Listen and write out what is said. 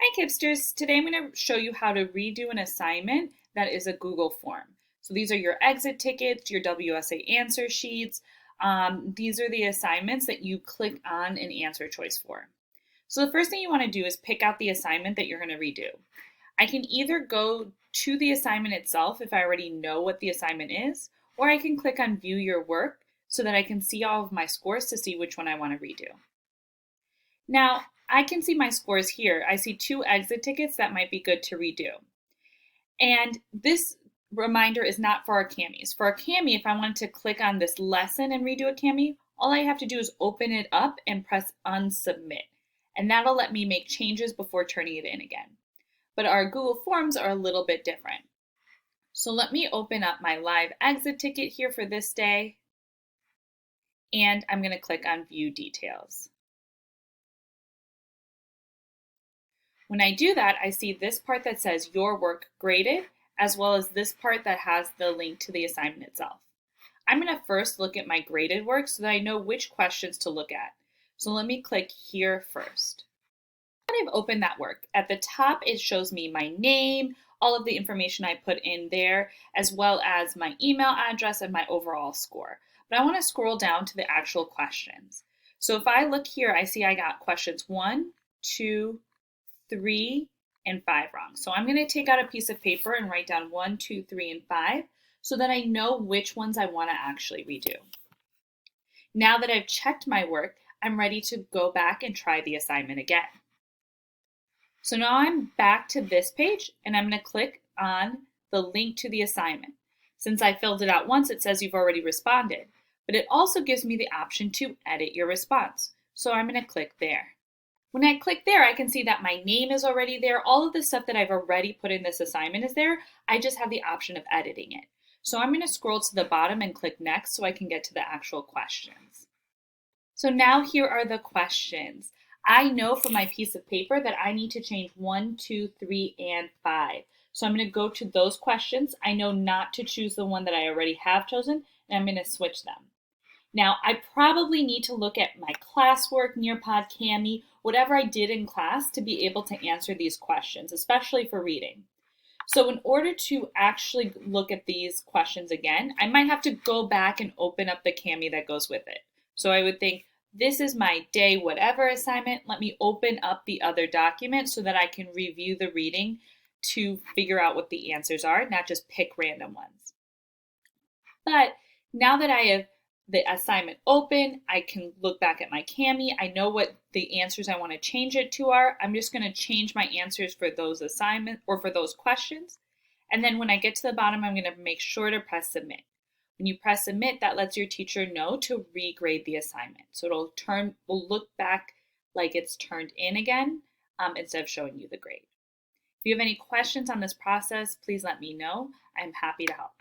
Hi Kipsters, today I'm going to show you how to redo an assignment that is a Google form. So these are your exit tickets, your WSA answer sheets. These are the assignments that you click on an answer choice for. So the first thing you want to do is pick out the assignment that you're going to redo. I can either go to the assignment itself if I already know what the assignment is, or I can click on view your work so that I can see all of my scores to see which one I want to redo. Now, I can see my scores here. I see 2 exit tickets that might be good to redo. And this reminder is not for our camis. For our cami, if I wanted to click on this lesson and redo a cami, all I have to do is open it up and press unsubmit. And that'll let me make changes before turning it in again. But our Google Forms are a little bit different. So let me open up my live exit ticket here for this day. And I'm going to click on view details. When I do that, I see this part that says your work graded, as well as this part that has the link to the assignment itself. I'm going to first look at my graded work so that I know which questions to look at. So let me click here first. Now that I've opened that work, at the top it shows me my name, all of the information I put in there, as well as my email address and my overall score. But I want to scroll down to the actual questions. So if I look here, I see I got questions 1, 2, 3, and 5 wrong. So I'm going to take out a piece of paper and write down 1, 2, 3, and 5 so that I know which ones I want to actually redo. Now that I've checked my work, I'm ready to go back and try the assignment again. So now I'm back to this page and I'm going to click on the link to the assignment. Since I filled it out once, it says you've already responded, but it also gives me the option to edit your response. So I'm going to click there. When I click there, I can see that my name is already there. All of the stuff that I've already put in this assignment is there. I just have the option of editing it. So I'm going to scroll to the bottom and click next so I can get to the actual questions. So now here are the questions. I know from my piece of paper that I need to change 1, 2, 3, and 5. So I'm going to go to those questions. I know not to choose the one that I already have chosen, and I'm going to switch them. Now, I probably need to look at my classwork, Nearpod, Cami, whatever I did in class to be able to answer these questions, especially for reading. So in order to actually look at these questions again, I might have to go back and open up the Cami that goes with it. So I would think, this is my day whatever assignment. Let me open up the other document so that I can review the reading to figure out what the answers are, not just pick random ones. But now that I have the assignment open, I can look back at my Cami. I know what the answers I want to change it to are. I'm just going to change my answers for those assignments or for those questions. And then when I get to the bottom, I'm going to make sure to press submit. When you press submit, that lets your teacher know to regrade the assignment. So will look back like it's turned in again instead of showing you the grade. If you have any questions on this process, please let me know. I'm happy to help.